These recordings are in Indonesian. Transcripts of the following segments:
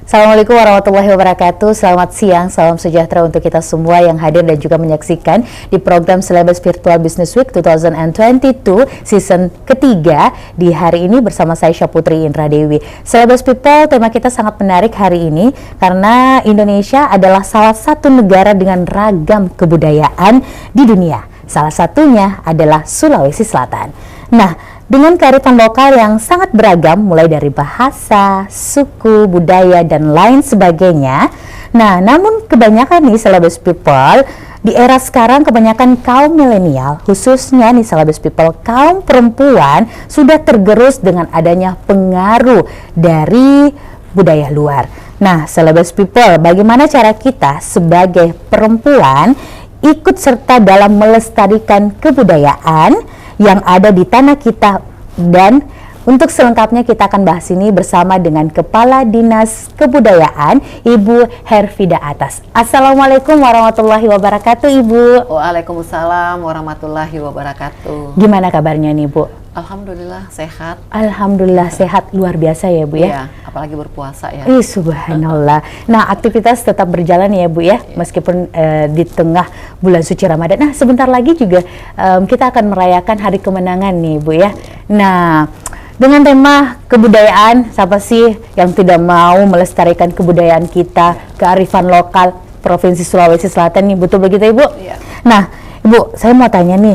Assalamualaikum warahmatullahi wabarakatuh. Selamat siang, salam sejahtera untuk kita semua yang hadir dan juga menyaksikan di program Celebes Virtual Business Week 2022 season ketiga di hari ini bersama saya Syaputri Indra Dewi. Celebes People, tema kita sangat menarik hari ini karena Indonesia adalah salah satu negara dengan ragam kebudayaan di dunia. Salah satunya adalah Sulawesi Selatan. Nah, dengan kearifan lokal yang sangat beragam, mulai dari bahasa, suku, budaya, dan lain sebagainya. Nah, namun kebanyakan nih Celebes People, di era sekarang kebanyakan kaum milenial, khususnya nih Celebes People, kaum perempuan, sudah tergerus dengan adanya pengaruh dari budaya luar. Nah, Celebes People, bagaimana cara kita sebagai perempuan ikut serta dalam melestarikan kebudayaan yang ada di tanah kita, dan untuk selengkapnya kita akan bahas ini bersama dengan Kepala Dinas Kebudayaan Ibu Herfida Atas. Assalamualaikum warahmatullahi wabarakatuh, Ibu. Waalaikumsalam warahmatullahi wabarakatuh. Gimana kabarnya nih, Bu? Alhamdulillah sehat. Alhamdulillah sehat, luar biasa ya, Bu ya. Iya, apalagi berpuasa ya. Subhanallah. Nah, aktivitas tetap berjalan ya, Bu ya, meskipun di tengah bulan suci Ramadan. Nah, sebentar lagi juga kita akan merayakan hari kemenangan nih, Bu ya. Nah, dengan tema kebudayaan, siapa sih yang tidak mau melestarikan kebudayaan kita, kearifan lokal Provinsi Sulawesi Selatan nih, betul begitu, Ibu? Iya. Nah, Ibu, saya mau tanya nih,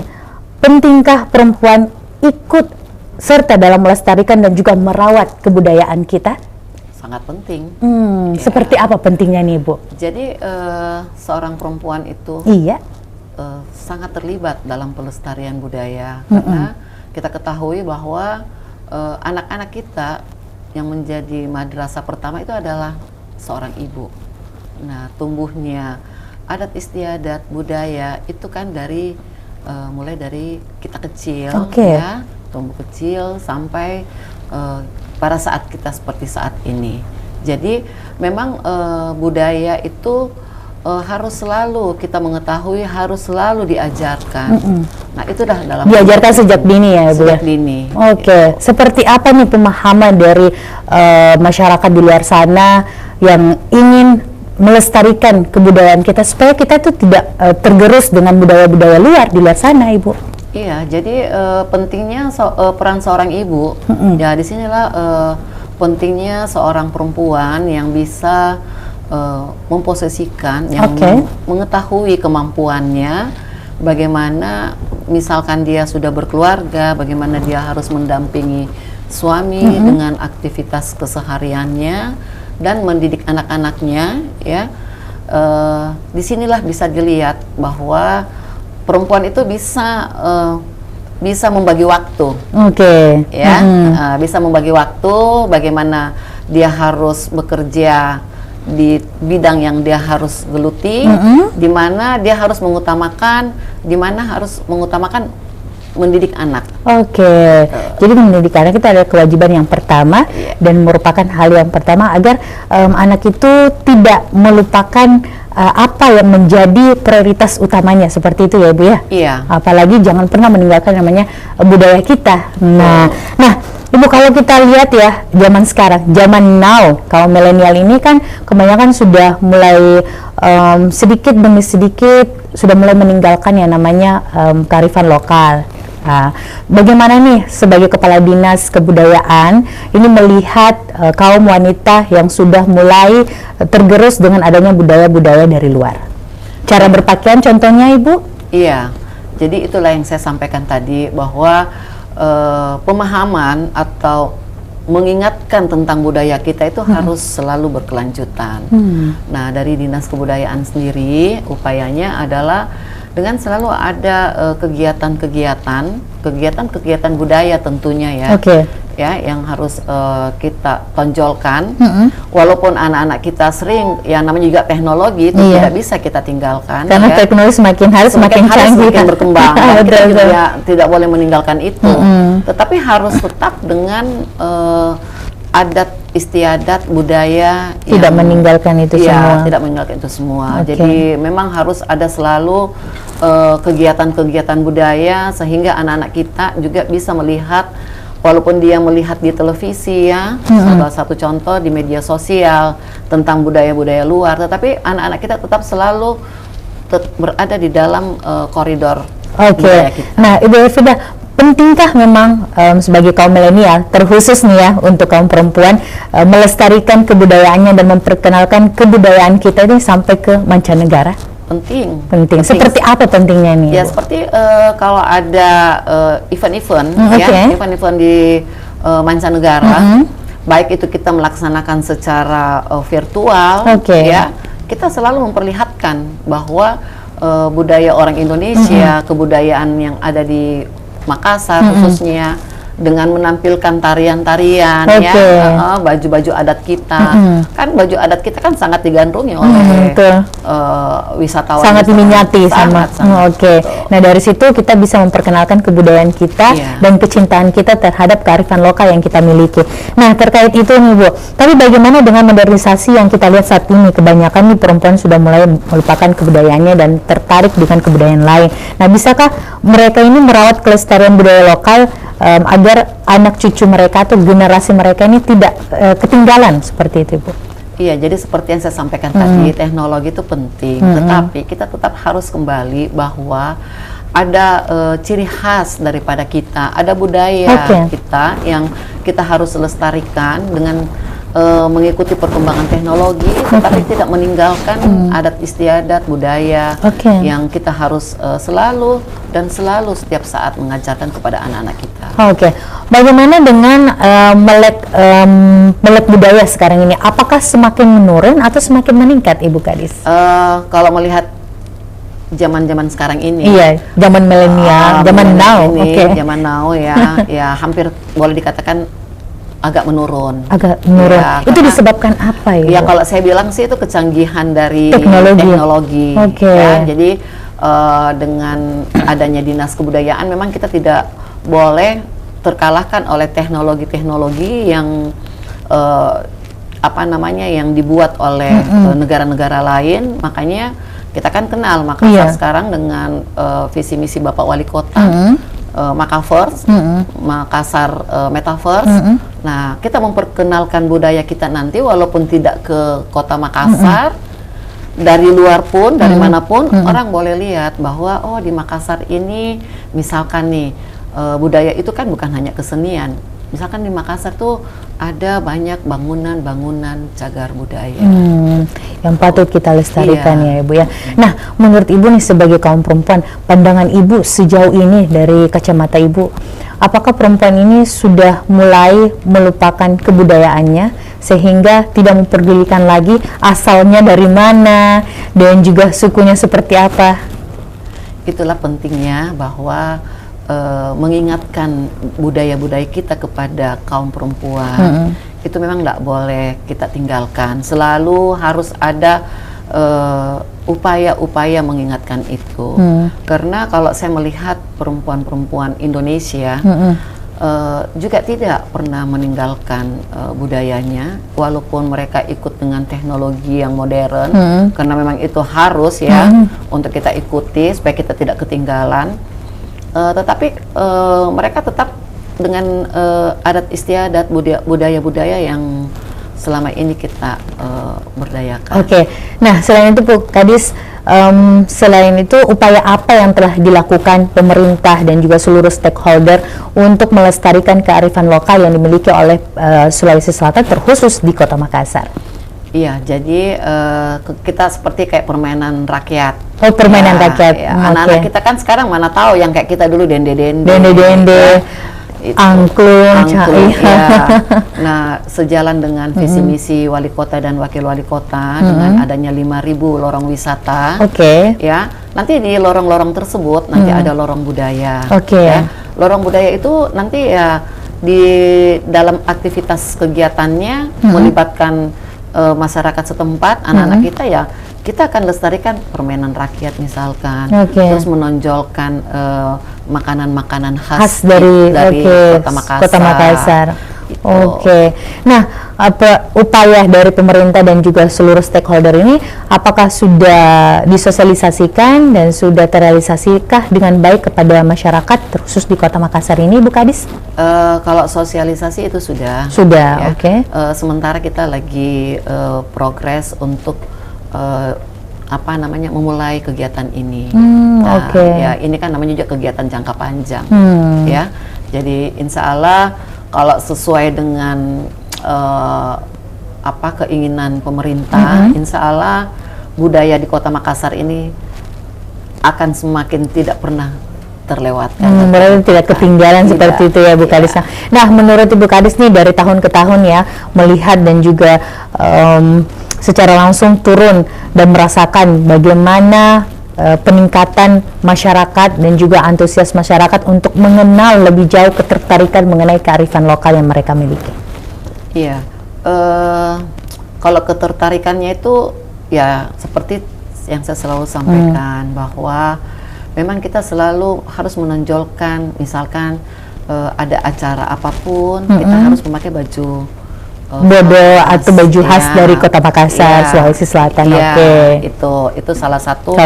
pentingkah perempuan ikut serta dalam melestarikan dan juga merawat kebudayaan kita? Sangat penting. Ya. Seperti apa pentingnya nih, Bu? Jadi seorang perempuan itu sangat terlibat dalam pelestarian budaya, karena kita ketahui bahwa anak-anak kita yang menjadi madrasah pertama itu adalah seorang ibu. Nah, tumbuhnya adat istiadat budaya itu kan dari mulai dari kita kecil, ya, tumbuh kecil sampai pada saat kita seperti saat ini. Jadi memang budaya itu harus selalu kita mengetahui, harus selalu diajarkan. Nah, itu dah dalam diajarkan sejak dini ya, Bu? Sejak dini. Oke. Seperti apa nih pemahaman dari masyarakat di luar sana yang ingin melestarikan kebudayaan kita supaya kita tuh tidak tergerus dengan budaya-budaya luar di luar sana, Ibu? Iya, jadi pentingnya peran seorang ibu. Ya, disinilah pentingnya seorang perempuan yang bisa memposisikan, yang mengetahui kemampuannya, bagaimana misalkan dia sudah berkeluarga, bagaimana dia harus mendampingi suami dengan aktivitas kesehariannya dan mendidik anak-anaknya, ya. Disinilah bisa dilihat bahwa perempuan itu bisa membagi waktu, ya, bisa membagi waktu, bagaimana dia harus bekerja di bidang yang dia harus geluti, di mana dia harus mengutamakan, mendidik anak. Jadi mendidik anak itu adalah kewajiban yang pertama dan merupakan hal yang pertama agar anak itu tidak melupakan apa yang menjadi prioritas utamanya, seperti itu ya, Bu ya? Iya. Apalagi jangan pernah meninggalkan namanya budaya kita. Nah, Ibu, kalau kita lihat ya zaman sekarang, zaman now, kaum milenial ini kan kebanyakan sudah mulai sedikit demi sedikit sudah mulai meninggalkan yang namanya kearifan lokal. Nah, bagaimana nih sebagai Kepala Dinas Kebudayaan ini melihat kaum wanita yang sudah mulai tergerus dengan adanya budaya-budaya dari luar? Cara berpakaian contohnya, Ibu? Iya, jadi itulah yang saya sampaikan tadi, bahwa pemahaman atau mengingatkan tentang budaya kita itu harus selalu berkelanjutan. Nah, dari Dinas Kebudayaan sendiri upayanya adalah dengan selalu ada kegiatan budaya tentunya ya, ya, yang harus kita tonjolkan. Walaupun anak-anak kita sering yang namanya juga teknologi itu tidak bisa kita tinggalkan, karena teknologi semakin hari semakin canggih, semakin berkembang. Kita juga tidak boleh meninggalkan itu, tetapi harus tetap dengan adat istiadat budaya, tidak meninggalkan itu semua. Tidak meninggalkan itu semua. Jadi memang harus ada selalu kegiatan-kegiatan budaya sehingga anak-anak kita juga bisa melihat walaupun dia melihat di televisi ya, salah satu contoh di media sosial tentang budaya-budaya luar, tetapi anak-anak kita tetap selalu berada di dalam koridor budaya kita. Nah, Ibu Elvida, pentingkah memang sebagai kaum milenial, terkhusus nih ya untuk kaum perempuan, melestarikan kebudayaannya dan memperkenalkan kebudayaan kita ini sampai ke mancanegara? Penting. Seperti apa pentingnya nih? Ya, seperti kalau ada event-event event-event di mancanegara, baik itu kita melaksanakan secara virtual, ya, kita selalu memperlihatkan bahwa budaya orang Indonesia, kebudayaan yang ada di Makassar khususnya, dengan menampilkan tarian-tarian, ya, baju-baju adat kita. Kan baju adat kita kan sangat digandrungi oleh wisatawan. Sangat diminati sama. Nah, dari situ kita bisa memperkenalkan kebudayaan kita dan kecintaan kita terhadap kearifan lokal yang kita miliki. Nah, terkait itu nih Bu, tapi bagaimana dengan modernisasi yang kita lihat saat ini? Kebanyakan nih perempuan sudah mulai melupakan kebudayaannya dan tertarik dengan kebudayaan lain. Nah, bisakah mereka ini merawat kelestarian budaya lokal agar anak cucu mereka atau generasi mereka ini tidak ketinggalan seperti itu, Bu? Iya, jadi seperti yang saya sampaikan tadi, teknologi itu penting, tetapi kita tetap harus kembali bahwa ada ciri khas daripada kita, ada budaya kita yang kita harus lestarikan dengan mengikuti perkembangan teknologi, tetapi tidak meninggalkan adat istiadat budaya yang kita harus selalu setiap saat mengajarkan kepada anak-anak kita. Bagaimana dengan melek budaya sekarang ini? Apakah semakin menurun atau semakin meningkat, Ibu Kadis? Kalau melihat zaman-zaman sekarang ini, zaman milenial, zaman now, zaman now ya, ya hampir boleh dikatakan agak menurun. Ya, itu disebabkan apa ya? Ya, kalau saya bilang sih itu kecanggihan dari teknologi. Ya, jadi dengan adanya Dinas Kebudayaan memang kita tidak boleh terkalahkan oleh teknologi-teknologi yang yang dibuat oleh negara-negara lain. Makanya kita kan kenal Makassar sekarang dengan visi misi Bapak Wali Kota. Makaverse, Makassar Metaverse. Nah, kita memperkenalkan budaya kita nanti walaupun tidak ke kota Makassar, dari luar pun, dari manapun orang boleh lihat bahwa oh di Makassar ini misalkan nih budaya itu kan bukan hanya kesenian. Misalkan di Makassar tuh ada banyak bangunan-bangunan cagar budaya yang patut kita lestarikan ya Ibu ya. Nah, menurut Ibu nih sebagai kaum perempuan, pandangan Ibu sejauh ini dari kacamata Ibu, apakah perempuan ini sudah mulai melupakan kebudayaannya sehingga tidak memperdulikan lagi asalnya dari mana dan juga sukunya seperti apa? Itulah pentingnya bahwa mengingatkan budaya-budaya kita kepada kaum perempuan itu memang tidak boleh kita tinggalkan. Selalu harus ada upaya-upaya mengingatkan itu. Karena kalau saya melihat perempuan-perempuan Indonesia juga tidak pernah meninggalkan budayanya, walaupun mereka ikut dengan teknologi yang modern, karena memang itu harus ya untuk kita ikuti supaya kita tidak ketinggalan. Tetapi mereka tetap dengan adat istiadat budaya-budaya yang selama ini kita berdayakan. Nah selain itu Bu Kadis, selain itu upaya apa yang telah dilakukan pemerintah dan juga seluruh stakeholder untuk melestarikan kearifan lokal yang dimiliki oleh Sulawesi Selatan terkhusus di Kota Makassar? Iya, jadi kita seperti kayak permainan rakyat. Permainan rakyat. Anak-anak kita kan sekarang mana tahu yang kayak kita dulu dende-dende. Angklung. Nah, sejalan dengan visi misi wali kota dan wakil wali kota dengan adanya 5.000 lorong wisata. Ya, nanti di lorong-lorong tersebut nanti ada lorong budaya. Ya. Lorong budaya itu nanti ya di dalam aktivitas kegiatannya melibatkan masyarakat setempat, anak-anak kita ya, kita akan lestarikan permainan rakyat misalkan, terus menonjolkan makanan-makanan khas dari Kota Makassar. Nah, apa upaya dari pemerintah dan juga seluruh stakeholder ini, apakah sudah disosialisasikan dan sudah terrealisasikah dengan baik kepada masyarakat khusus di Kota Makassar ini, Bu Kadis? Kalau sosialisasi itu sudah. Sudah, ya. Oke. Sementara kita lagi progres untuk memulai kegiatan ini. Nah, ya ini kan namanya juga kegiatan jangka panjang, ya. Jadi insya Allah kalau sesuai dengan keinginan pemerintah, insya Allah budaya di Kota Makassar ini akan semakin tidak pernah terlewatkan. Berarti tidak ketinggalan seperti itu ya Bu Kadis. Nah, menurut Ibu Kadis nih dari tahun ke tahun ya, melihat dan juga secara langsung turun dan merasakan bagaimana peningkatan masyarakat dan juga antusias masyarakat untuk mengenal lebih jauh ketertarikan mengenai kearifan lokal yang mereka miliki. Iya, kalau ketertarikannya itu ya seperti yang saya selalu sampaikan bahwa memang kita selalu harus menonjolkan, misalkan ada acara apapun kita harus memakai baju bodo atau baju khas dari Kota Makassar, Sulawesi Selatan. Itu salah satu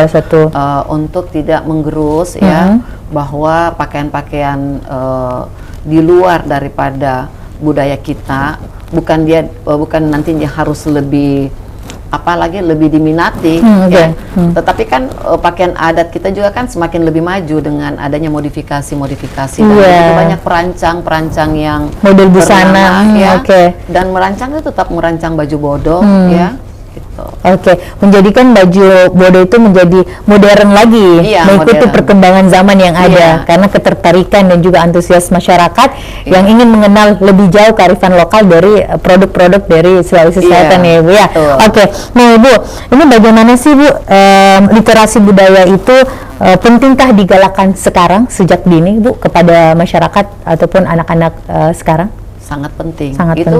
untuk tidak menggerus ya, bahwa pakaian-pakaian di luar daripada budaya kita bukan nantinya harus lebih lebih diminati tetapi kan pakaian adat kita juga kan semakin lebih maju dengan adanya modifikasi dan itu banyak perancang yang model busana dan merancang itu tetap merancang baju bodo ya gitu. Menjadikan baju bodo itu menjadi modern lagi, mengikuti perkembangan zaman yang ada karena ketertarikan dan juga antusias masyarakat yang ingin mengenal lebih jauh kearifan lokal dari produk-produk dari Sulawesi Selatan ya Bu ya. Nah Ibu, ini bagaimana sih Bu literasi budaya itu pentingkah digalakkan sekarang sejak dini Bu kepada masyarakat ataupun anak-anak sekarang? Sangat penting.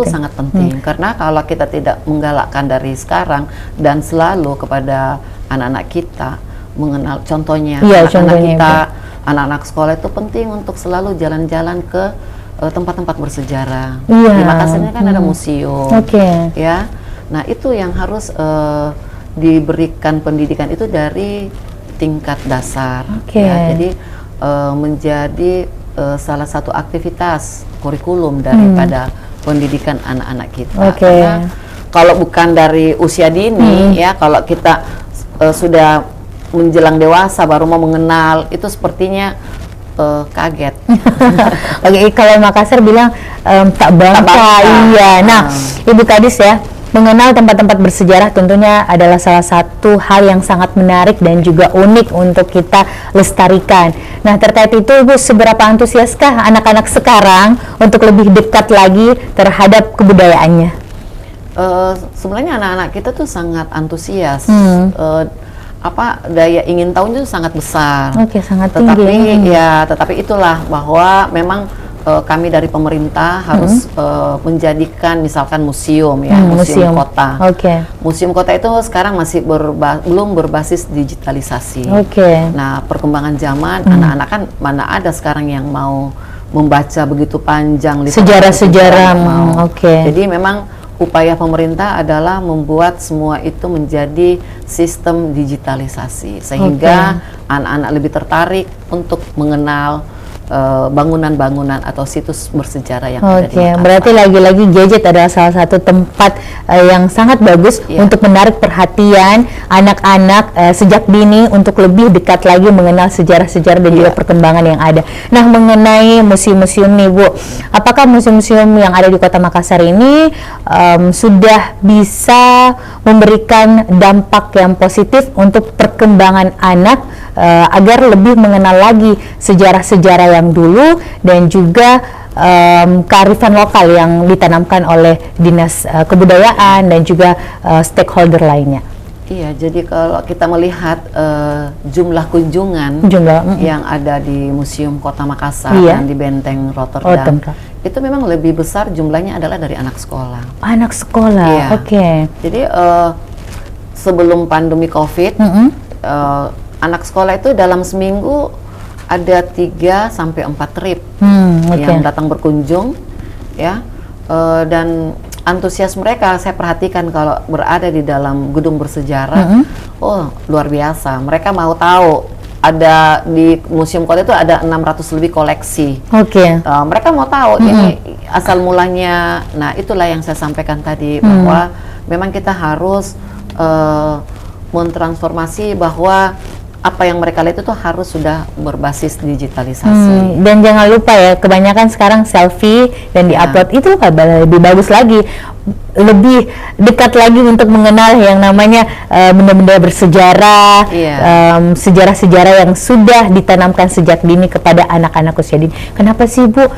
Sangat penting karena kalau kita tidak menggalakkan dari sekarang dan selalu kepada anak-anak kita mengenal, contohnya anak-anak sekolah itu penting untuk selalu jalan-jalan ke tempat-tempat bersejarah. Di Makassar kan ada museum, ya. Nah itu yang harus diberikan pendidikan itu dari tingkat dasar. Jadi menjadi salah satu aktivitas kurikulum daripada pendidikan anak-anak kita. Karena kalau bukan dari usia dini ya, kalau kita sudah menjelang dewasa baru mau mengenal, itu sepertinya kaget. Kalau Makassar bilang tak bangka. Nah, Ibu Kadis ya, mengenal tempat-tempat bersejarah tentunya adalah salah satu hal yang sangat menarik dan juga unik untuk kita lestarikan. Nah, terkait itu Ibu, seberapa antusiaskah anak-anak sekarang untuk lebih dekat lagi terhadap kebudayaannya? Sebenarnya anak-anak kita tuh sangat antusias. Daya ingin tahunya itu sangat besar. Sangat tinggi. Tetapi itulah bahwa memang kami dari pemerintah harus menjadikan misalkan museum kota. Museum kota itu sekarang masih belum berbasis digitalisasi. Nah, perkembangan zaman anak-anak kan mana ada sekarang yang mau membaca begitu panjang sejarah-sejarah. Jadi memang upaya pemerintah adalah membuat semua itu menjadi sistem digitalisasi sehingga anak-anak lebih tertarik untuk mengenal bangunan-bangunan atau situs bersejarah yang ada di Makassar. Berarti lagi-lagi gadget adalah salah satu tempat yang sangat bagus untuk menarik perhatian anak-anak sejak dini untuk lebih dekat lagi mengenal sejarah-sejarah dan juga perkembangan yang ada. Nah, mengenai museum-museum nih Bu, apakah museum-museum yang ada di Kota Makassar ini sudah bisa memberikan dampak yang positif untuk perkembangan anak agar lebih mengenal lagi sejarah-sejarah yang dulu dan juga kearifan lokal yang ditanamkan oleh Dinas Kebudayaan dan juga stakeholder lainnya? Jadi kalau kita melihat jumlah kunjungan yang ada di Museum Kota Makassar dan di Benteng Rotterdam, itu memang lebih besar jumlahnya adalah dari anak sekolah. Anak sekolah, Jadi sebelum pandemi COVID, anak sekolah itu dalam seminggu ada 3 sampai 4 trip yang datang berkunjung, dan antusias mereka saya perhatikan kalau berada di dalam gedung bersejarah, oh luar biasa. Mereka mau tahu, ada di Museum Kota itu ada 600 lebih koleksi. Mereka mau tahu ini asal mulanya. Nah, itulah yang saya sampaikan tadi, bahwa memang kita harus mentransformasi bahwa apa yang mereka lihat itu harus sudah berbasis digitalisasi. Dan jangan lupa ya, kebanyakan sekarang selfie dan diupload itu lebih bagus lagi, lebih dekat lagi untuk mengenal yang namanya benda-benda bersejarah, sejarah-sejarah yang sudah ditanamkan sejak dini kepada anak-anak usia dini. Kenapa sih Bu,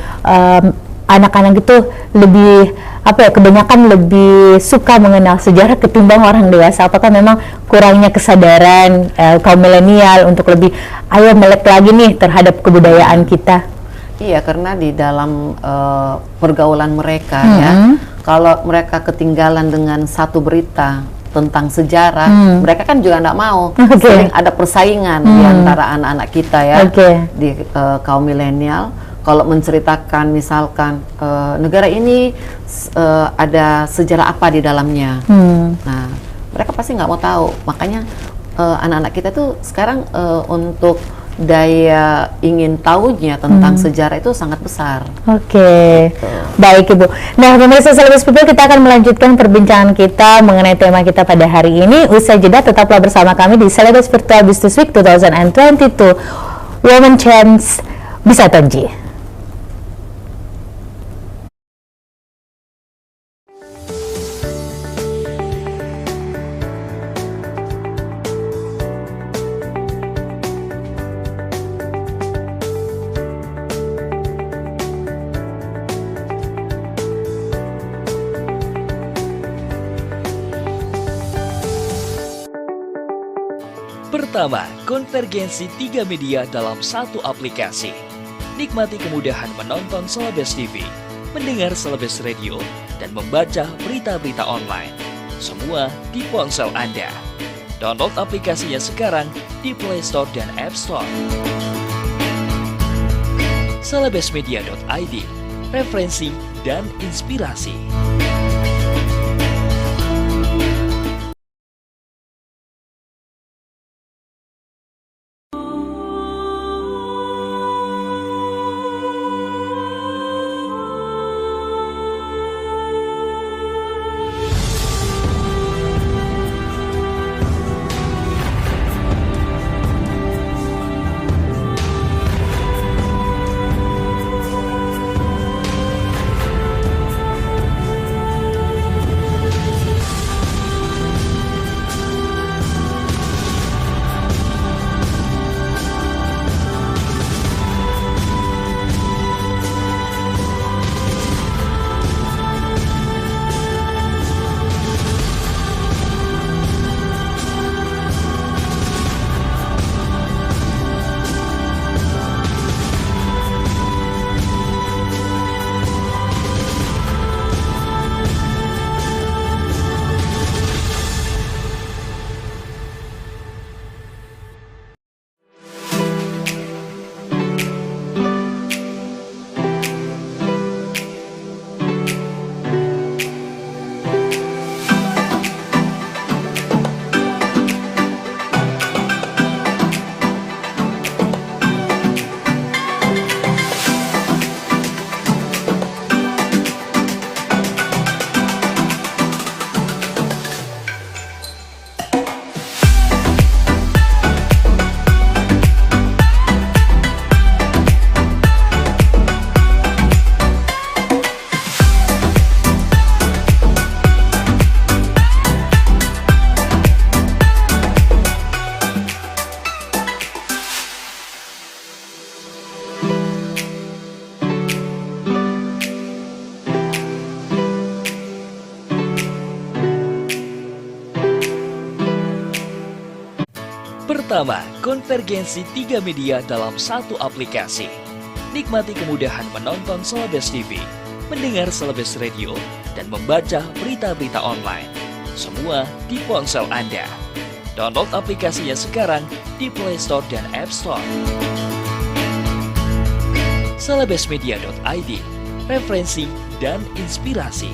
anak-anak itu lebih kebanyakan lebih suka mengenal sejarah ketimbang orang dewasa? Apakah memang kurangnya kesadaran kaum milenial untuk lebih melek lagi nih terhadap kebudayaan kita? Iya, karena di dalam pergaulan mereka ya, kalau mereka ketinggalan dengan satu berita tentang sejarah, mereka kan juga nggak mau. Sering ada persaingan di antara anak-anak kita ya, di kaum milenial. Kalau menceritakan misalkan negara ini ada sejarah apa di dalamnya, nah mereka pasti nggak mau tahu. Makanya anak-anak kita tuh sekarang untuk daya ingin tahunya tentang sejarah itu sangat besar. Baik Ibu. Nah, pemirsa Celebes People, kita akan melanjutkan perbincangan kita mengenai tema kita pada hari ini. Usai jeda, tetaplah bersama kami di Celebes Virtual Business Week 2022 Women Chance Bisa Tonji. Pertama, konvergensi 3 media dalam satu aplikasi. Nikmati kemudahan menonton Celebes TV, mendengar Celebes Radio, dan membaca berita-berita online. Semua di ponsel Anda. Download aplikasinya sekarang di Play Store dan App Store. celebesmedia.id, referensi dan inspirasi. Pertama, konvergensi 3 media dalam satu aplikasi. Nikmati kemudahan menonton Celebes TV, mendengar Celebes Radio, dan membaca berita-berita online. Semua di ponsel Anda. Download aplikasinya sekarang di Play Store dan App Store. celebesmedia.id, referensi dan inspirasi.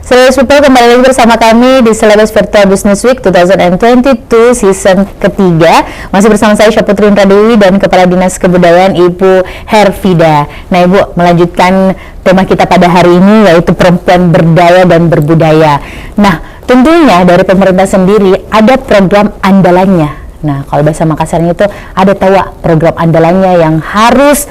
Celebes People, kembali lagi bersama kami di Celebes Virtual Business Week 2022 season ketiga. Masih bersama saya Syaputri Indra Dewi dan Kepala Dinas Kebudayaan Ibu Herfida. Nah Ibu, melanjutkan tema kita pada hari ini yaitu perempuan berdaya dan berbudaya. Nah tentunya dari pemerintah sendiri ada program andalannya. Nah, kalau bahasa Makassarnya itu ada tawa program andalannya yang harus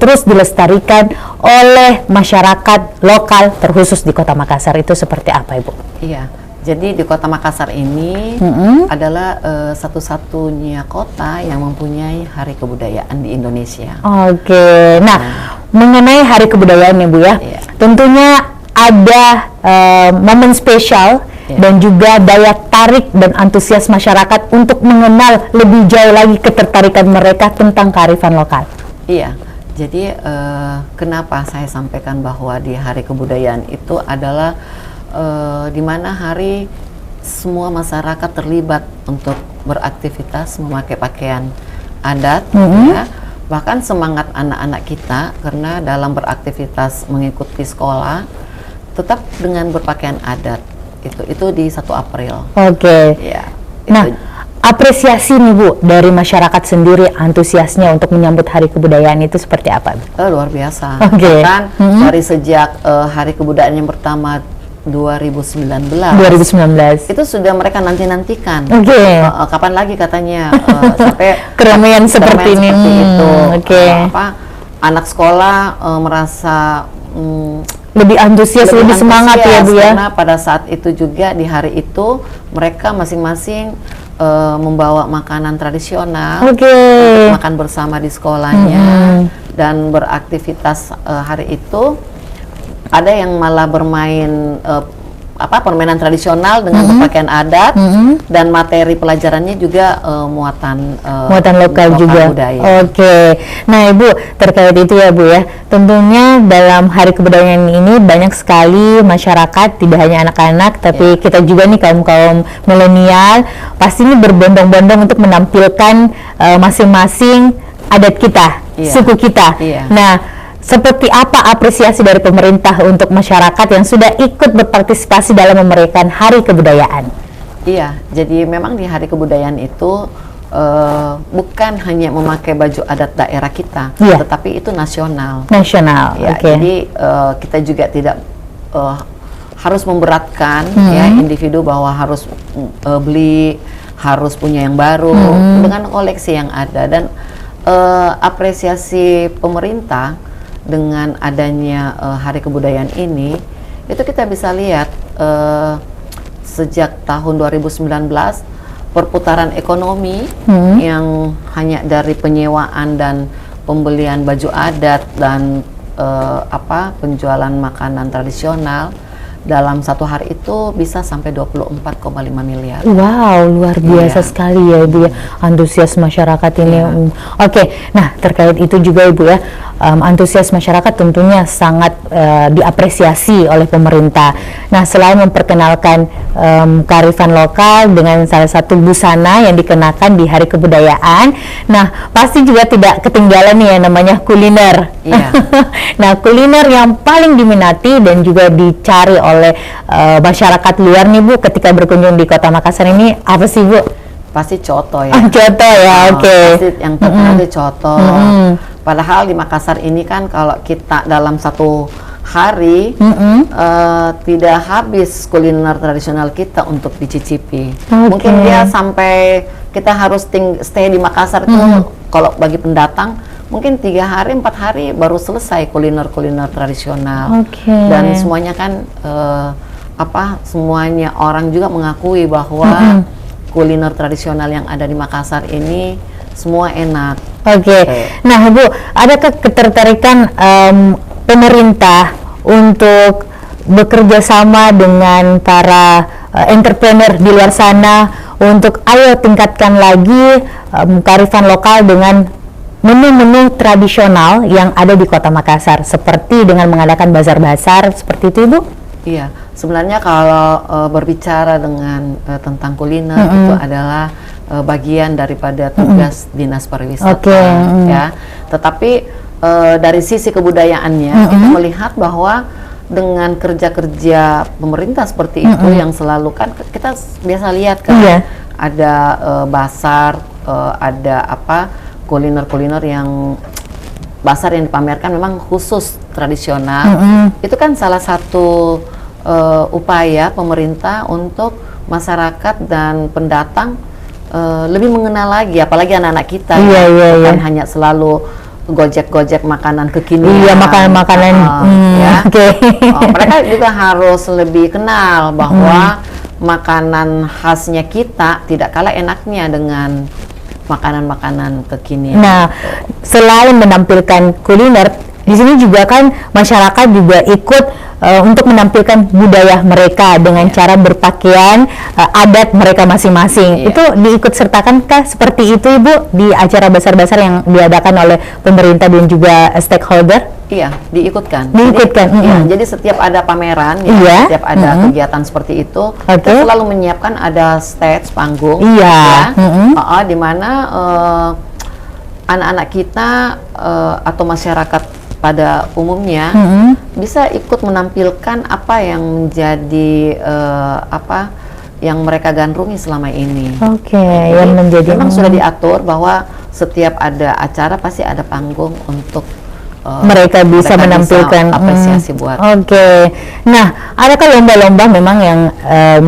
terus dilestarikan oleh masyarakat lokal terkhusus di Kota Makassar. Itu seperti apa, Ibu? Iya, jadi di Kota Makassar ini adalah satu-satunya kota yang mempunyai Hari Kebudayaan di Indonesia. Oke, nah mengenai Hari Kebudayaan ya Bu ya, tentunya ada momen spesial dan juga daya tarik dan antusias masyarakat untuk mengenal lebih jauh lagi ketertarikan mereka tentang kearifan lokal. Iya, jadi kenapa saya sampaikan bahwa di Hari Kebudayaan itu adalah di mana hari semua masyarakat terlibat untuk beraktivitas memakai pakaian adat, ya. Bahkan semangat anak-anak kita karena dalam beraktivitas mengikuti sekolah tetap dengan berpakaian adat. Itu di 1 April. Oke. Ya, nah, apresiasi nih Bu dari masyarakat sendiri antusiasnya untuk menyambut Hari Kebudayaan itu seperti apa? Luar biasa. Oke. Bahkan dari sejak Hari Kebudayaan yang pertama 2019 itu sudah mereka nantikan. Oke. Kapan lagi katanya sampai keramaian seperti ini. Itu. Oke. Anak sekolah merasa lebih antusias, lebih semangat ya Bu ya. Karena pada saat itu juga di hari itu mereka masing-masing membawa makanan tradisional, makan bersama di sekolahnya dan beraktivitas hari itu. Ada yang malah bermain permainan tradisional dengan berpakaian adat dan materi pelajarannya juga muatan lokal juga. Budaya. Oke. Nah Ibu, terkait itu ya Bu ya, tentunya dalam Hari Kebudayaan ini banyak sekali masyarakat, tidak hanya anak-anak tapi kita juga nih kaum milenial pasti ini berbondong-bondong untuk menampilkan masing-masing adat kita, suku kita. Nah, seperti apa apresiasi dari pemerintah untuk masyarakat yang sudah ikut berpartisipasi dalam memeriahkan Hari Kebudayaan? Iya, jadi memang di Hari Kebudayaan itu bukan hanya memakai baju adat daerah kita, tetapi itu nasional. Nasional, ya, jadi kita juga tidak harus memberatkan ya individu bahwa harus beli, harus punya yang baru dengan koleksi yang ada. Dan apresiasi pemerintah dengan adanya Hari Kebudayaan ini, itu kita bisa lihat sejak tahun 2019 perputaran ekonomi yang hanya dari penyewaan dan pembelian baju adat dan penjualan makanan tradisional dalam 1 hari itu bisa sampai 24,5 miliar. Wow, luar biasa sekali ya Ibu ya, antusias masyarakat ini. Oke, nah terkait itu juga Ibu ya, antusias masyarakat tentunya sangat diapresiasi oleh pemerintah. Nah, selain memperkenalkan kearifan lokal dengan salah satu busana yang dikenakan di Hari Kebudayaan, nah pasti juga tidak ketinggalan nih yang namanya kuliner. Nah, kuliner yang paling diminati dan juga dicari oleh masyarakat luar nih Bu ketika berkunjung di Kota Makassar ini apa sih Bu? Pasti coto ya. Coto ya, oke. Pasti yang terkenal itu coto. Padahal di Makassar ini kan kalau kita dalam 1 hari tidak habis kuliner tradisional kita untuk dicicipi. Mungkin dia sampai kita harus stay di Makassar itu kalau bagi pendatang mungkin 3 hari, 4 hari baru selesai kuliner tradisional. Dan semuanya kan semuanya orang juga mengakui bahwa kuliner tradisional yang ada di Makassar ini semua enak. Nah Bu, adakah ketertarikan pemerintah untuk bekerja sama dengan para entrepreneur di luar sana untuk ayo tingkatkan lagi kearifan lokal dengan menu-menu tradisional yang ada di Kota Makassar, seperti dengan mengadakan bazar-bazar seperti itu Ibu? Iya, sebenarnya kalau berbicara dengan tentang kuliner itu adalah bagian daripada tugas Dinas Pariwisata, ya. Tetapi dari sisi kebudayaannya kita melihat bahwa dengan kerja-kerja pemerintah seperti itu yang selalu kan kita biasa lihat kan ada basar, ada apa kuliner-kuliner yang basar yang dipamerkan memang khusus tradisional. Itu kan salah satu upaya pemerintah untuk masyarakat dan pendatang lebih mengenal lagi, apalagi anak-anak kita bukan hanya selalu gojek makanan kekinian. Makanan-makanan. Mereka juga harus lebih kenal bahwa makanan khasnya kita tidak kalah enaknya dengan makanan-makanan kekinian. Nah, selain menampilkan kuliner, di sini juga kan masyarakat juga ikut untuk menampilkan budaya mereka dengan cara berpakaian adat mereka masing-masing. Itu diikut sertakankah seperti itu, Ibu, di acara besar-besar yang diadakan oleh pemerintah dan juga stakeholder? Iya, diikutkan. Jadi setiap ada pameran, setiap ada kegiatan seperti itu, kita selalu menyiapkan ada stage panggung, di mana anak-anak kita atau masyarakat pada umumnya bisa ikut menampilkan apa yang menjadi yang mereka gandrungi selama ini. Yang menjadi memang sudah diatur bahwa setiap ada acara pasti ada panggung untuk mereka bisa menampilkan apresiasi buat. Nah, adakah lomba-lomba memang yang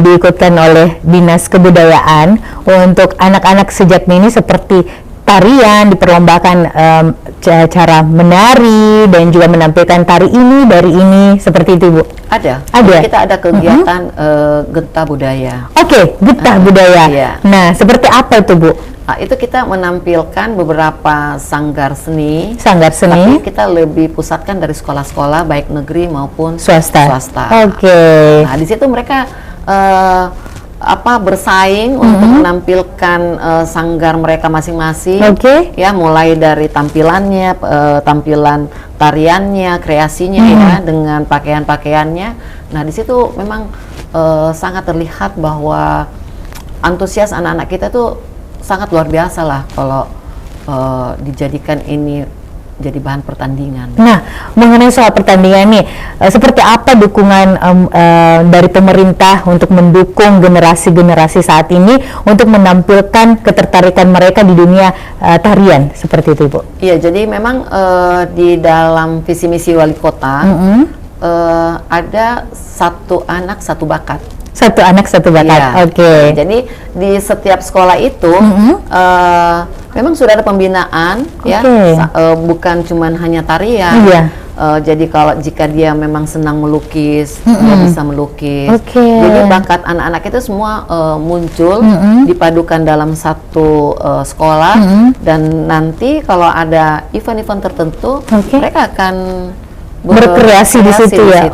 diikutkan oleh Dinas Kebudayaan untuk anak-anak sejak dini seperti tarian, diperlombakan cara menari dan juga menampilkan tari ini dari ini seperti itu, Bu? Ada. Kita ada kegiatan Getah Budaya. Getah Budaya. Nah, seperti apa itu, Bu? Itu kita menampilkan beberapa sanggar seni. Tapi kita lebih pusatkan dari sekolah-sekolah baik negeri maupun swasta. Nah, di situ mereka bersaing untuk menampilkan sanggar mereka masing-masing. Ya, mulai dari tampilannya, tampilan tariannya, kreasinya dengan pakaian-pakaiannya. Nah, di situ memang sangat terlihat bahwa antusias anak-anak kita tuh sangat luar biasa lah kalau dijadikan ini jadi bahan pertandingan. Nah, mengenai soal pertandingan nih, seperti apa dukungan dari pemerintah untuk mendukung generasi-generasi saat ini untuk menampilkan ketertarikan mereka di dunia tarian seperti itu, Bu? Iya, jadi memang di dalam visi misi wali kota ada satu anak satu bakat. Satu anak satu bakat. Jadi di setiap sekolah itu memang sudah ada pembinaan, bukan cuman hanya tarian. Jadi kalau jika dia memang senang melukis, dia bisa melukis. Jadi bakat anak-anak itu semua muncul dipadukan dalam satu sekolah dan nanti kalau ada event-event tertentu mereka akan berkreasi di situ ya.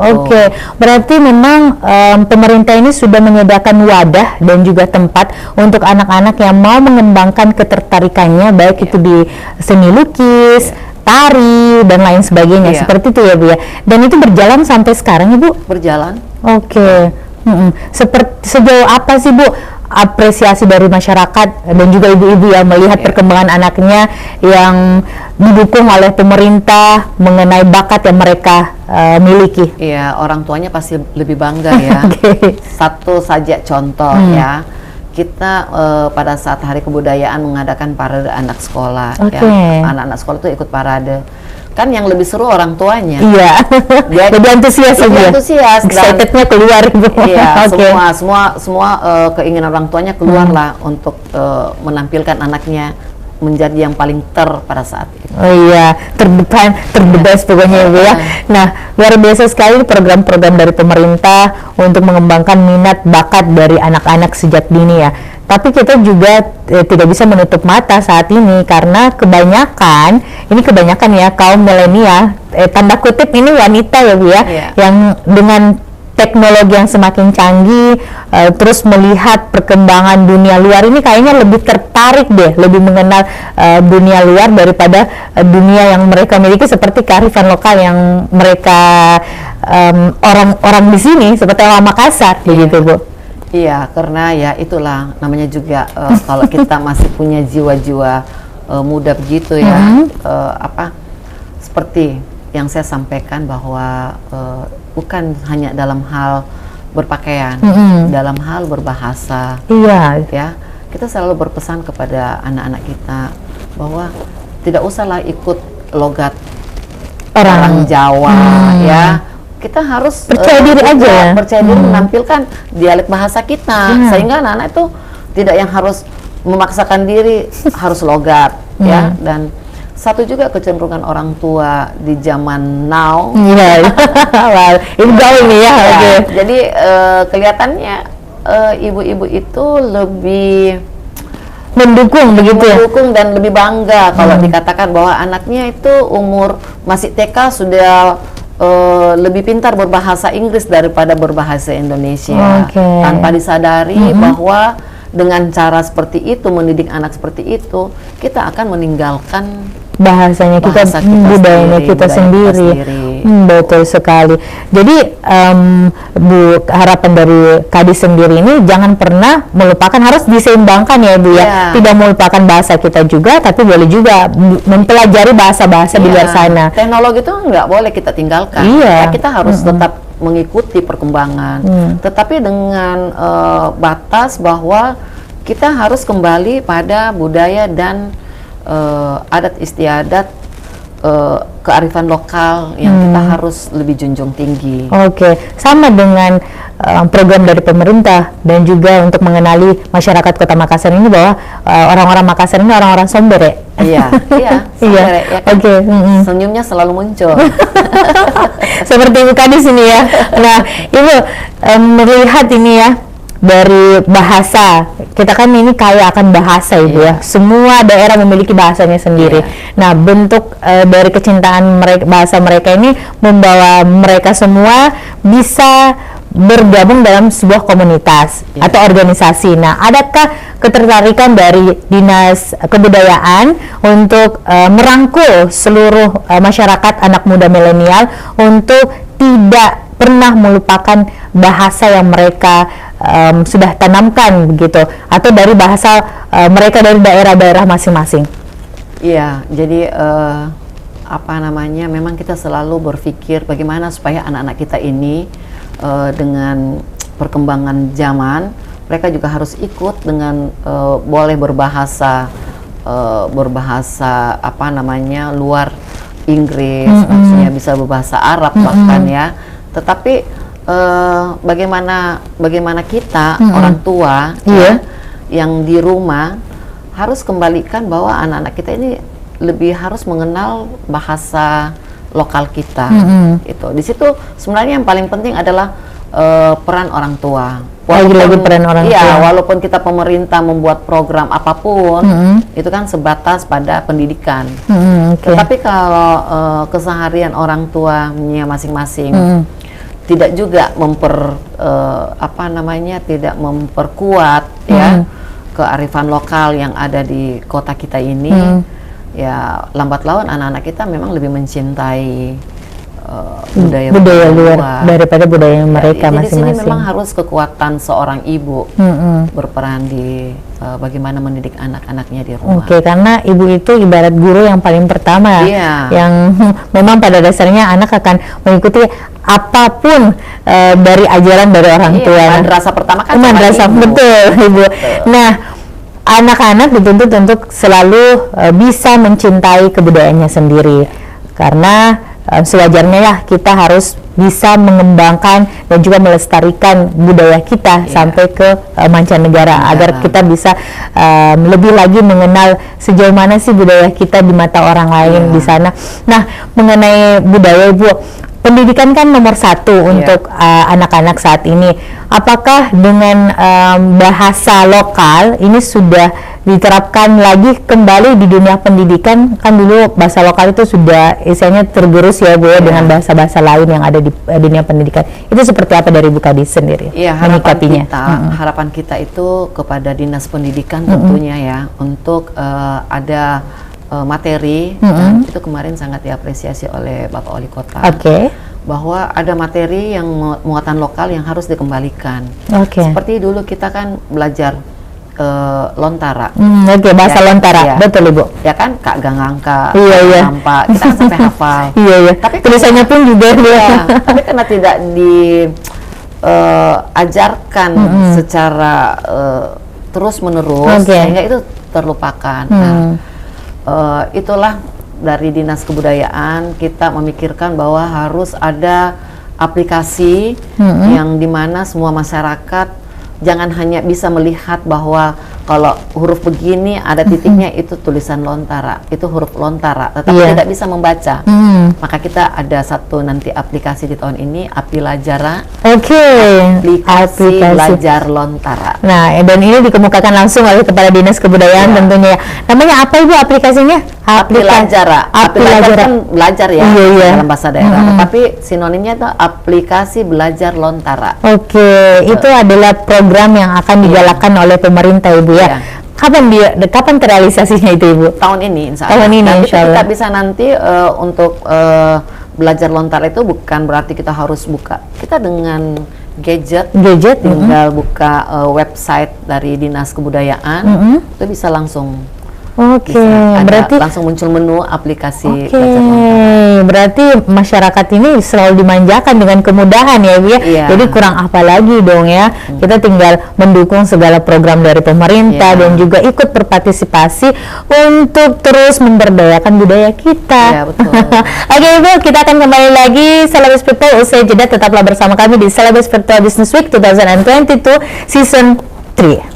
Berarti memang pemerintah ini sudah menyediakan wadah dan juga tempat untuk anak-anak yang mau mengembangkan ketertarikannya, baik itu di seni lukis, tari dan lain sebagainya. Seperti itu ya, Bu ya. Dan itu berjalan sampai sekarang, Ibu? Berjalan. Sejauh apa sih, Bu, apresiasi dari masyarakat dan juga ibu-ibu yang melihat perkembangan anaknya yang didukung oleh pemerintah mengenai bakat yang mereka miliki? Iya, orang tuanya pasti lebih bangga ya. Satu saja contoh ya, kita pada saat Hari Kebudayaan mengadakan parade anak sekolah. Anak-anak sekolah itu ikut parade. Kan yang lebih seru orang tuanya. Dia lebih antusias, excitednya keluar, Bu. Semua keinginan orang tuanya keluar lah untuk menampilkan anaknya menjadi yang paling pada saat itu. Terbebas pokoknya, Bu ya. Nah, luar biasa sekali program-program dari pemerintah untuk mengembangkan minat bakat dari anak-anak sejak dini ya. Tapi kita juga tidak bisa menutup mata saat ini karena kebanyakan ya kaum milenial, tanda kutip ini wanita ya, Bu ya, yang dengan teknologi yang semakin canggih, terus melihat perkembangan dunia luar ini kayaknya lebih tertarik deh, lebih mengenal dunia luar daripada dunia yang mereka miliki seperti kearifan lokal yang mereka orang-orang di sini seperti orang Makassar, begitu, Bu. Iya, karena ya itulah namanya juga kalau kita masih punya jiwa-jiwa muda begitu ya, seperti yang saya sampaikan bahwa bukan hanya dalam hal berpakaian, dalam hal berbahasa. Iya. Ya, kita selalu berpesan kepada anak-anak kita bahwa tidak usahlah ikut logat orang Jawa, ya. Kita harus percaya diri aja, percaya diri menampilkan dialek bahasa kita, sehingga anak-anak itu tidak yang harus memaksakan diri harus logat, ya. Dan satu juga kecenderungan orang tua di zaman now. Iya, wow, ini gaul nih ya. Okay. Jadi kelihatannya ibu-ibu itu lebih mendukung begitu, mendukung dan lebih bangga kalau dikatakan bahwa anaknya itu umur masih TK sudah lebih pintar berbahasa Inggris daripada berbahasa Indonesia, tanpa disadari bahwa dengan cara seperti itu, mendidik anak seperti itu, kita akan meninggalkan bahasanya kita, budayanya kita sendiri. Betul sekali. Jadi Bu, harapan dari Kadis sendiri ini jangan pernah melupakan, harus diseimbangkan ya Bu ya. Tidak melupakan bahasa kita juga, tapi boleh juga mempelajari bahasa-bahasa di luar sana. Teknologi itu nggak boleh kita tinggalkan. Ya, kita harus tetap mengikuti perkembangan, tetapi dengan batas bahwa kita harus kembali pada budaya dan adat istiadat, kearifan lokal yang kita harus lebih junjung tinggi. Oke, sama dengan program dari pemerintah dan juga untuk mengenali masyarakat Kota Makassar ini bahwa orang-orang Makassar ini orang-orang somber ya. Iya, somber ya kan? Senyumnya selalu muncul. Seperti Ibu Kadis ini ya. Nah, Ibu melihat ini ya, dari bahasa, kita kan ini kaya akan bahasa Ibu ya. Semua daerah memiliki bahasanya sendiri. Nah, bentuk dari kecintaan mereka, bahasa mereka ini membawa mereka semua bisa bergabung dalam sebuah komunitas atau organisasi. Nah, adakah ketertarikan dari Dinas Kebudayaan untuk merangkul seluruh masyarakat anak muda milenial untuk tidak pernah melupakan bahasa yang mereka sudah tanamkan begitu, atau dari bahasa mereka dari daerah-daerah masing-masing? Iya, jadi memang kita selalu berpikir bagaimana supaya anak-anak kita ini dengan perkembangan zaman, mereka juga harus ikut dengan boleh berbahasa luar Inggris, maksudnya bisa berbahasa Arab bahkan ya. Tetapi bagaimana kita orang tua yang di rumah harus kembalikan bahwa anak-anak kita ini lebih harus mengenal bahasa lokal kita. Itu di situ sebenarnya yang paling penting adalah peran orang tua. Lagi-lagi peran orang tua. Iya, walaupun kita pemerintah membuat program apapun, itu kan sebatas pada pendidikan. Tetapi kalau keseharian orang tuanya masing-masing tidak juga tidak memperkuat ya kearifan lokal yang ada di kota kita ini, ya lambat laun anak-anak kita memang lebih mencintai budaya luar daripada budaya mereka masing-masing. Di sini memang harus kekuatan seorang ibu berperan di bagaimana mendidik anak-anaknya di rumah. Karena ibu itu ibarat guru yang paling pertama, yang memang pada dasarnya anak akan mengikuti apapun dari ajaran dari orang tua. Madrasah pertama kan madrasah, betul Ibu. Nah, anak-anak dituntut untuk selalu bisa mencintai kebudayaannya sendiri, karena sewajarnya ya kita harus bisa mengembangkan dan juga melestarikan budaya kita sampai ke mancanegara, agar kita bisa lebih lagi mengenal sejauh mana sih budaya kita di mata orang lain di sana. Nah, mengenai budaya Ibu, pendidikan kan nomor satu untuk anak-anak saat ini. Apakah dengan bahasa lokal ini sudah diterapkan lagi kembali di dunia pendidikan? Kan dulu bahasa lokal itu sudah istilahnya tergerus ya Bu dengan bahasa-bahasa lain yang ada di dunia pendidikan. Itu seperti apa dari Bu Kadis sendiri? Iya, harapan kita itu kepada Dinas Pendidikan tentunya ya, untuk ada materi, dan itu kemarin sangat diapresiasi oleh Bapak Wali Kota, bahwa ada materi yang muatan lokal yang harus dikembalikan. Seperti dulu kita kan belajar lontara. Oke, bahasa ya, lontara, ya. betul Ibu. Ya kan, Kak Gangangka, Iya. Nampak, kita kan sampai hafal. Iya. Tapi tulisannya pun juga ya, tapi karena tidak diajarkan secara terus menerus, sehingga itu terlupakan. Nah, itulah dari Dinas Kebudayaan kita memikirkan bahwa harus ada aplikasi yang dimana semua masyarakat jangan hanya bisa melihat bahwa kalau huruf begini ada titiknya itu tulisan lontara, itu huruf lontara, tetapi tidak bisa membaca. Maka kita ada satu nanti aplikasi di tahun ini, Apilajara. Aplikasi belajar lontara. Nah, dan ini dikemukakan langsung oleh Kepala Dinas Kebudayaan tentunya. Namanya apa Ibu aplikasinya? Apilajara. Apilajara kan belajar ya dalam bahasa daerah. Tapi sinonimnya itu aplikasi belajar lontara. Itu adalah program yang akan digalakkan oleh pemerintah Ibu ya. Kapan terrealisasinya itu Ibu? Tahun ini insya Allah. Kita bisa nanti untuk belajar lontara itu bukan berarti kita harus buka. Kita dengan gadget tinggal buka website dari Dinas Kebudayaan, itu bisa langsung. Berarti langsung muncul menu aplikasi belajar lontara. Berarti masyarakat ini selalu dimanjakan dengan kemudahan ya Ibu ya. Jadi kurang apa lagi dong ya. Kita tinggal mendukung segala program dari pemerintah dan juga ikut berpartisipasi untuk terus memberdayakan budaya kita. Betul. Oke Ibu, kita akan kembali lagi Celebes Virtual usai jeda. Tetaplah bersama kami di Celebes Virtual Business Week 2022 Season 3.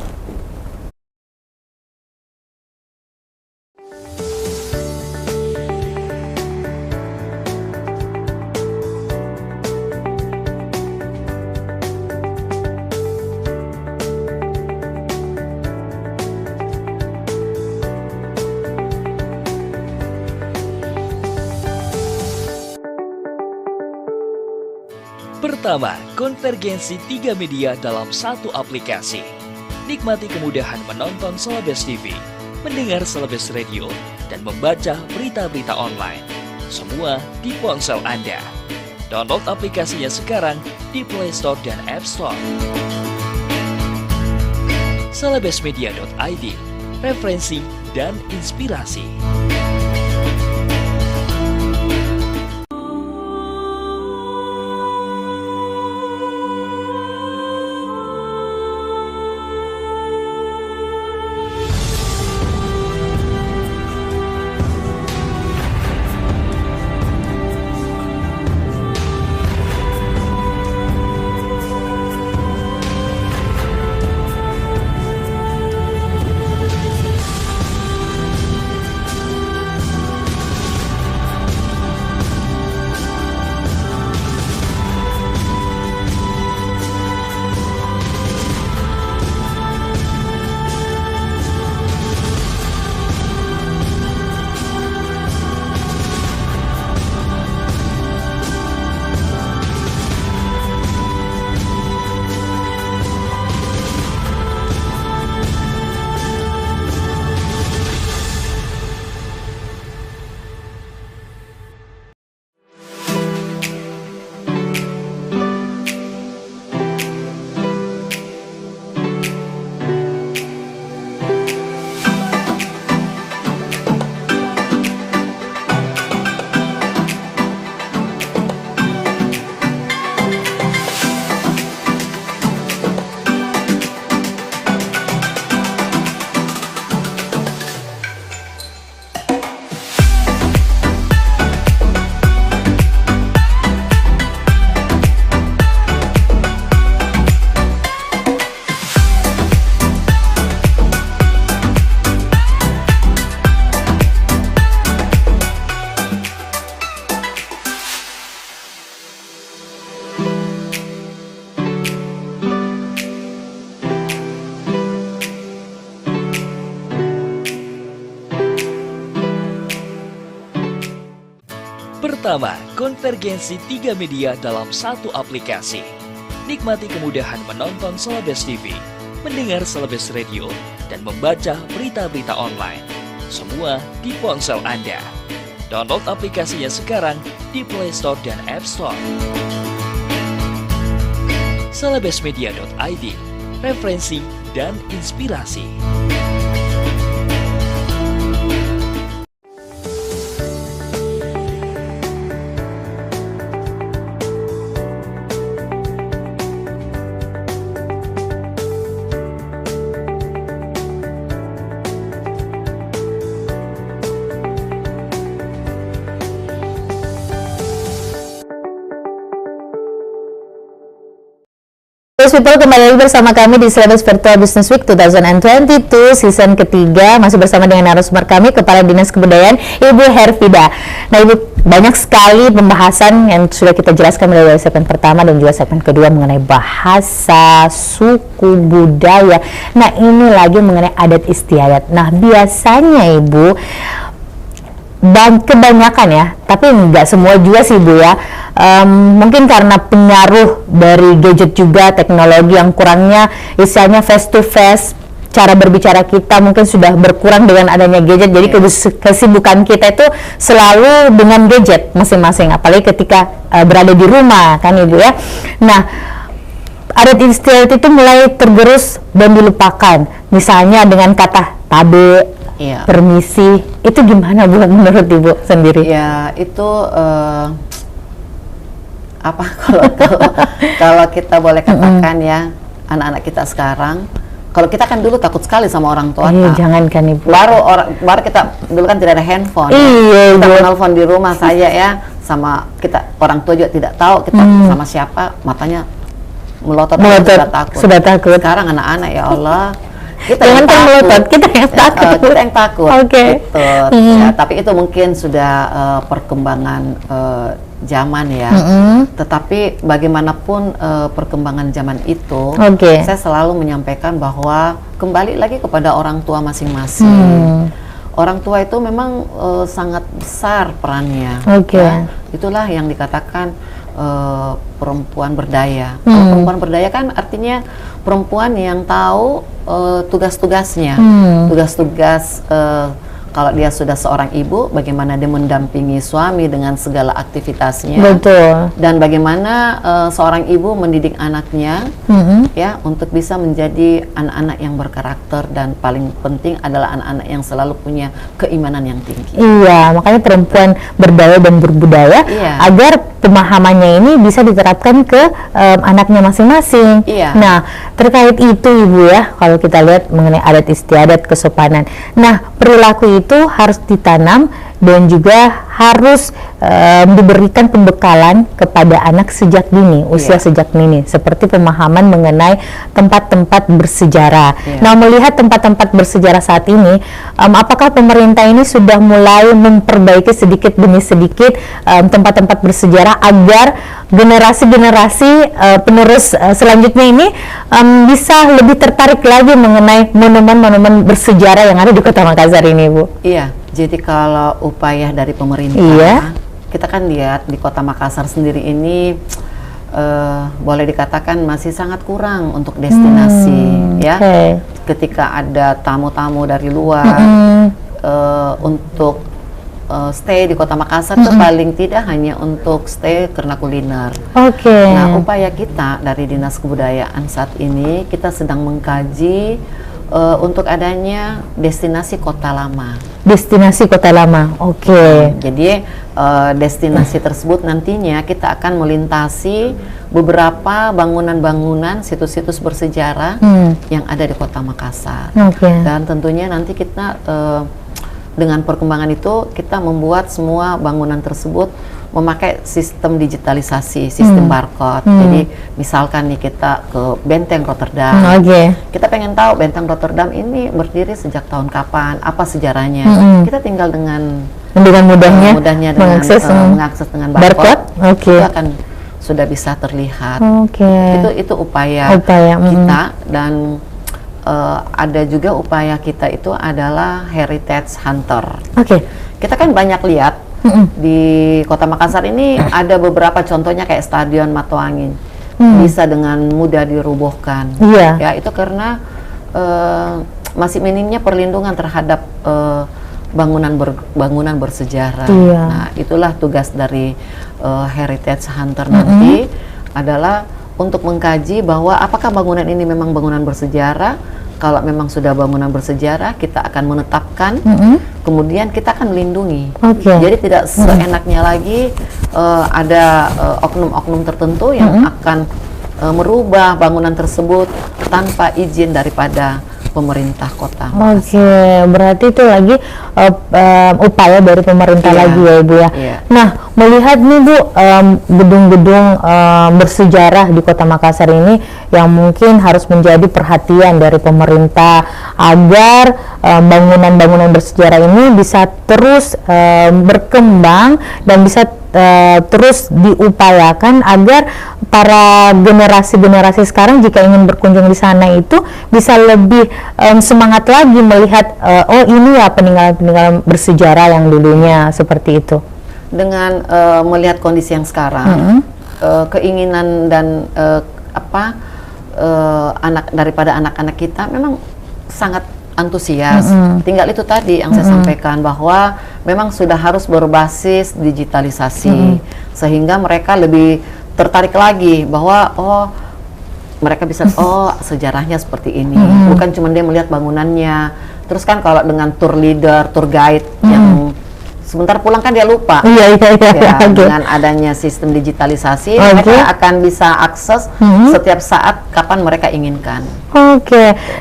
Pertama, konvergensi 3 media dalam satu aplikasi. Nikmati kemudahan menonton Celebes TV, mendengar Celebes Radio, dan membaca berita-berita online. Semua di ponsel Anda. Download aplikasinya sekarang di Play Store dan App Store. celebesmedia.id, referensi dan inspirasi. Pertama, konvergensi 3 media dalam satu aplikasi. Nikmati kemudahan menonton Celebes TV, mendengar Celebes Radio, dan membaca berita-berita online. Semua di ponsel Anda. Download aplikasinya sekarang di Play Store dan App Store. celebesmedia.id, referensi dan inspirasi. People, kembali lagi bersama kami di Selebes Virtual Business Week 2022 season ketiga. Masih bersama dengan narasumber kami, Kepala Dinas Kebudayaan Ibu Herfida. Nah Ibu, banyak sekali pembahasan yang sudah kita jelaskan dari segmen pertama dan juga segmen kedua mengenai bahasa, suku, budaya. Nah ini lagi mengenai adat istiadat. Nah biasanya Ibu, kebanyakan ya, tapi nggak semua juga sih Bu ya, mungkin karena pengaruh dari gadget juga, teknologi yang kurangnya istilahnya face to face, cara berbicara kita mungkin sudah berkurang dengan adanya gadget. Jadi kesibukan kita itu selalu dengan gadget masing-masing, apalagi ketika berada di rumah kan Ibu ya. Nah adat istiadat itu mulai tergerus dan dilupakan, misalnya dengan kata tabe, permisi. Itu gimana Bu menurut Ibu sendiri? Ya itu kalau kita boleh katakan ya, anak-anak kita sekarang, kalau kita kan dulu takut sekali sama orang tua. Jangan kan Ibu. Baru kita dulu kan tidak ada handphone. Kita menelpon di rumah saja ya, sama kita orang tua juga tidak tahu kita sama siapa, matanya melotot. Sudah takut. Sekarang anak-anak ya Allah, kita yang takut. Oke. Ya, tapi itu mungkin sudah perkembangan zaman ya. Tetapi bagaimanapun perkembangan zaman itu, saya selalu menyampaikan bahwa kembali lagi kepada orang tua masing-masing. Orang tua itu memang sangat besar perannya. Ya. Itulah yang dikatakan perempuan berdaya. Perempuan berdaya kan artinya perempuan yang tahu tugas-tugasnya, tugas-tugas. Kalau dia sudah seorang ibu, bagaimana dia mendampingi suami dengan segala aktivitasnya. Betul. Dan bagaimana seorang ibu mendidik anaknya, ya, untuk bisa menjadi anak-anak yang berkarakter, dan paling penting adalah anak-anak yang selalu punya keimanan yang tinggi. Iya, makanya perempuan berdaya dan berbudaya, agar pemahamannya ini bisa diterapkan ke anaknya masing-masing. Nah, terkait itu Ibu ya, kalau kita lihat mengenai adat istiadat, kesopanan. Nah, perilaku itu harus ditanam dan juga harus diberikan pembekalan kepada anak sejak dini, usia sejak dini, seperti pemahaman mengenai tempat-tempat bersejarah. Nah, melihat tempat-tempat bersejarah saat ini, apakah pemerintah ini sudah mulai memperbaiki sedikit demi sedikit tempat-tempat bersejarah agar generasi-generasi penerus selanjutnya ini bisa lebih tertarik lagi mengenai monumen-monumen bersejarah yang ada di Kota Makassar ini, Bu? Iya. Jadi kalau upaya dari pemerintah, kita kan lihat di Kota Makassar sendiri ini boleh dikatakan masih sangat kurang untuk destinasi, ya. Ketika ada tamu-tamu dari luar untuk stay di Kota Makassar, itu paling tidak hanya untuk stay karena kuliner. Nah, upaya kita dari Dinas Kebudayaan saat ini, kita sedang mengkaji untuk adanya destinasi kota lama. Destinasi kota lama, jadi destinasi tersebut nantinya kita akan melintasi beberapa bangunan-bangunan, situs-situs bersejarah yang ada di Kota Makassar. Dan tentunya nanti kita dengan perkembangan itu, kita membuat semua bangunan tersebut memakai sistem digitalisasi, sistem barcode. Jadi misalkan nih kita ke Benteng Rotterdam, kita pengen tahu Benteng Rotterdam ini berdiri sejak tahun kapan, apa sejarahnya. Kita tinggal dengan mudahnya mengakses dengan barcode, itu akan sudah bisa terlihat. Itu upaya kita. Dan ada juga upaya kita itu adalah heritage hunter. Kita kan banyak lihat di Kota Makassar ini ada beberapa contohnya kayak Stadion Matoangin bisa dengan mudah dirubuhkan. Ya, itu karena masih minimnya perlindungan terhadap bangunan bersejarah. Nah, itulah tugas dari heritage hunter nanti, adalah untuk mengkaji bahwa apakah bangunan ini memang bangunan bersejarah. Kalau memang sudah bangunan bersejarah, kita akan menetapkan, kemudian kita akan melindungi. Jadi tidak seenaknya lagi ada oknum-oknum tertentu yang akan merubah bangunan tersebut tanpa izin daripada pemerintah kota. Berarti itu lagi upaya dari pemerintah lagi ya Ibu ya. Nah, melihat nih Bu, gedung-gedung bersejarah di Kota Makassar ini yang mungkin harus menjadi perhatian dari pemerintah agar bangunan-bangunan bersejarah ini bisa terus berkembang dan bisa terus diupayakan agar para generasi-generasi sekarang jika ingin berkunjung di sana itu bisa lebih semangat lagi melihat oh ini ya peninggalan-peninggalan bersejarah yang dulunya seperti itu. Dengan melihat kondisi yang sekarang, keinginan dan anak daripada anak-anak kita memang sangat antusias. Tinggal itu tadi yang saya sampaikan bahwa memang sudah harus berbasis digitalisasi sehingga mereka lebih tertarik lagi bahwa mereka bisa sejarahnya seperti ini. Bukan cuma dia melihat bangunannya. Terus kan kalau dengan tour leader, tour guide yang sebentar pulang kan dia lupa. Dengan adanya sistem digitalisasi, mereka akan bisa akses setiap saat kapan mereka inginkan.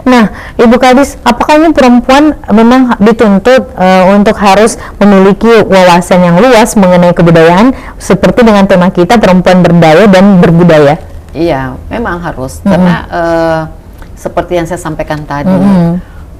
Nah, Ibu Kadis, apakah ini perempuan memang dituntut untuk harus memiliki wawasan yang luas mengenai kebudayaan seperti dengan tema kita perempuan berdaya dan berbudaya? Iya, memang harus karena seperti yang saya sampaikan tadi.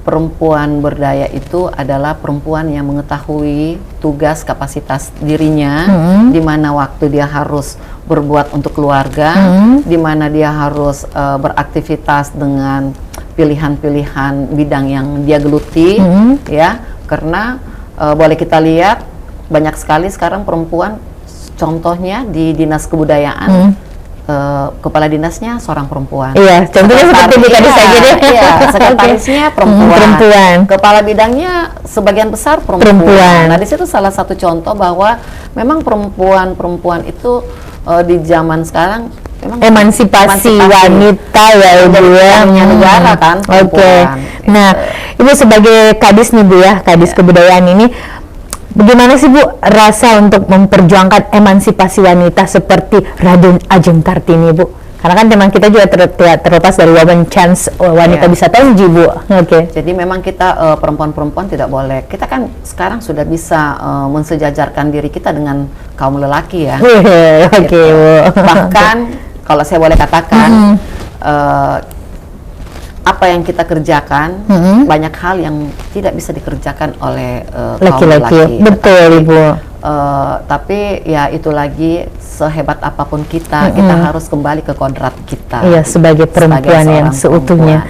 Perempuan berdaya itu adalah perempuan yang mengetahui tugas kapasitas dirinya, di mana waktu dia harus berbuat untuk keluarga, di mana dia harus beraktivitas dengan pilihan-pilihan bidang yang dia geluti, ya. Karena boleh kita lihat banyak sekali sekarang perempuan, contohnya di Dinas Kebudayaan. Kepala dinasnya seorang perempuan. Contohnya seperti Bu Kadis saja deh. Sekretarisnya perempuan. Kepala bidangnya sebagian besar perempuan. Nah, di situ salah satu contoh bahwa memang perempuan itu di zaman sekarang memang emansipasi wanita ya Ibu ya. Negara kan. Nah, Ibu sebagai Kadis nih Bu ya, Kadis Kebudayaan ini, bagaimana sih Bu rasa untuk memperjuangkan emansipasi wanita seperti Raden Ajeng Kartini Bu? Karena kan teman kita juga terlepas dari Women Chance Wanita Bisa Tonji Bu. Jadi memang kita perempuan-perempuan tidak boleh. Kita kan sekarang sudah bisa mensejajarkan diri kita dengan kaum lelaki ya. Bu. Bahkan kalau saya boleh katakan apa yang kita kerjakan, banyak hal yang tidak bisa dikerjakan oleh kaum laki-laki. Betul Ibu. Tapi ya itu lagi, sehebat apapun kita harus kembali ke kodrat kita. Sebagai perempuan yang seutuhnya.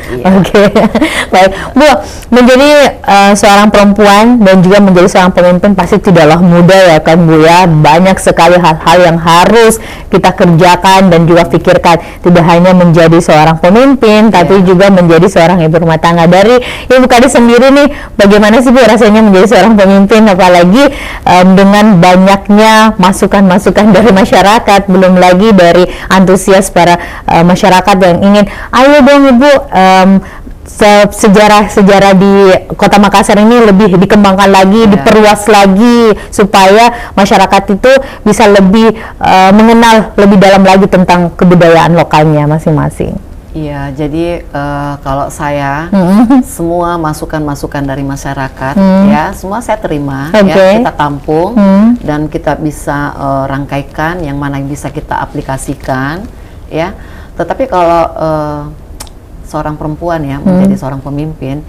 Baik, Bu, menjadi seorang perempuan dan juga menjadi seorang pemimpin pasti tidaklah mudah ya kan Bu ya. Banyak sekali hal-hal yang harus kita kerjakan dan juga pikirkan. Tidak hanya menjadi seorang pemimpin, tapi juga menjadi seorang ibu rumah tangga. Dari Ibu Kadis sendiri nih, bagaimana sih Bu rasanya menjadi seorang pemimpin, apalagi dengan banyaknya masukan-masukan dari masyarakat, belum lagi dari antusias para masyarakat yang ingin, ayo dong Ibu, sejarah di Kota Makassar ini lebih dikembangkan lagi, diperluas lagi supaya masyarakat itu bisa lebih mengenal lebih dalam lagi tentang kebudayaan lokalnya masing-masing. Iya, jadi kalau saya semua masukan-masukan dari masyarakat ya semua saya terima, ya kita tampung dan kita bisa rangkaikan yang mana yang bisa kita aplikasikan, ya. Tetapi kalau seorang perempuan ya menjadi seorang pemimpin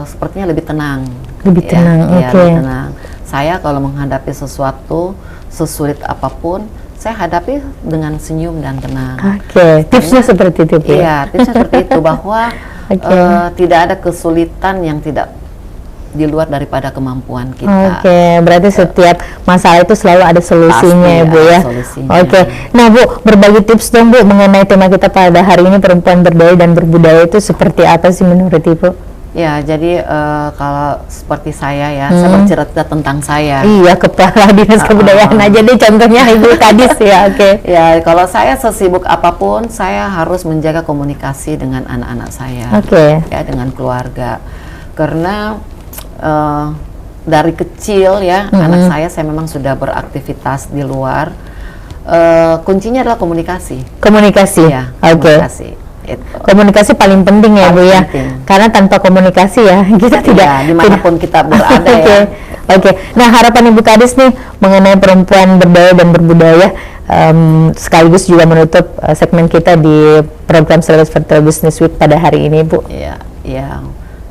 sepertinya lebih tenang. Lebih tenang, lebih tenang. Saya kalau menghadapi sesuatu sesulit apapun, saya hadapi dengan senyum dan tenang. Tipsnya seperti itu Bu? Iya, tipsnya seperti itu bahwa tidak ada kesulitan yang tidak di luar daripada kemampuan kita. Berarti setiap masalah itu selalu ada solusinya ya Bu ya. Nah Bu, berbagi tips dong Bu mengenai tema kita pada hari ini, perempuan berdaya dan berbudaya, itu seperti apa sih menurut Ibu? Ya, jadi kalau seperti saya ya, saya bercerita tentang saya. Iya, kepala dinas kebudayaan aja deh contohnya Ibu Kadis ya, oke. Ya, kalau saya sesibuk apapun, saya harus menjaga komunikasi dengan anak-anak saya, ya, dengan keluarga. Karena dari kecil ya, anak saya memang sudah beraktivitas di luar. Kuncinya adalah komunikasi. Komunikasi, ya, komunikasi. Komunikasi paling penting ya Bu ya, karena tanpa komunikasi ya kita tidak dimanapun kita berada. Oke. Nah, harapan Ibu Kadis nih mengenai perempuan berdaya dan berbudaya, sekaligus juga menutup segmen kita di program Celebrate Virtual Business Week pada hari ini, Bu. Ya,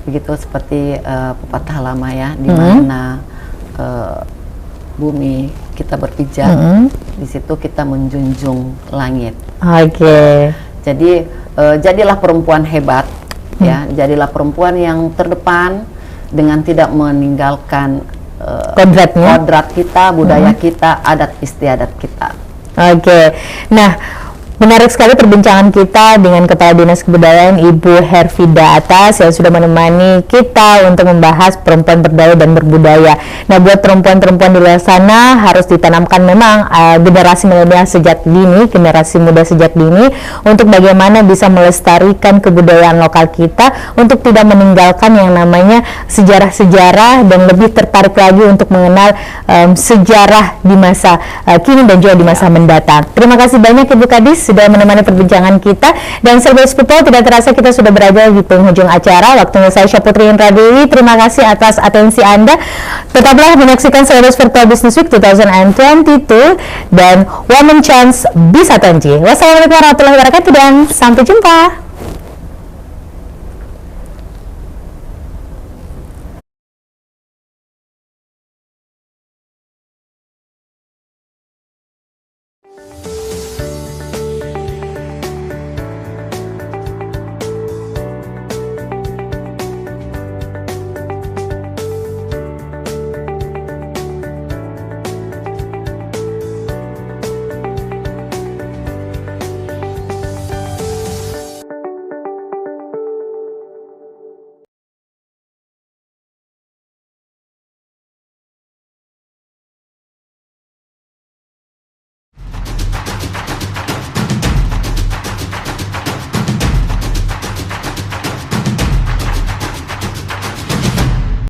begitu seperti pepatah lama ya, di mana bumi kita berpijak, di situ kita menjunjung langit. Oke. Jadi jadilah perempuan hebat, ya, jadilah perempuan yang terdepan dengan tidak meninggalkan kodrat kita, budaya kita, adat istiadat kita. Oke. Nah, menarik sekali perbincangan kita dengan Kepala Dinas Kebudayaan Ibu Hervida Atas yang sudah menemani kita untuk membahas perempuan berdaya dan berbudaya. Nah, buat perempuan-perempuan di luar sana harus ditanamkan memang generasi milenial sejak dini, generasi muda sejak dini, untuk bagaimana bisa melestarikan kebudayaan lokal kita, untuk tidak meninggalkan yang namanya sejarah-sejarah dan lebih tertarik lagi untuk mengenal sejarah di masa kini dan juga di masa mendatang. Terima kasih banyak Ibu Kadis sudah menemani perbincangan kita, dan Celebrate People tidak terasa kita sudah berada di penghujung acara. Waktunya saya Syaputri Indra Dewi. Terima kasih atas atensi Anda. Tetaplah menyaksikan Celebrate Virtual Business Week 2022 dan Women Chance Bisa Tonji. Wassalamualaikum warahmatullahi wabarakatuh dan sampai jumpa.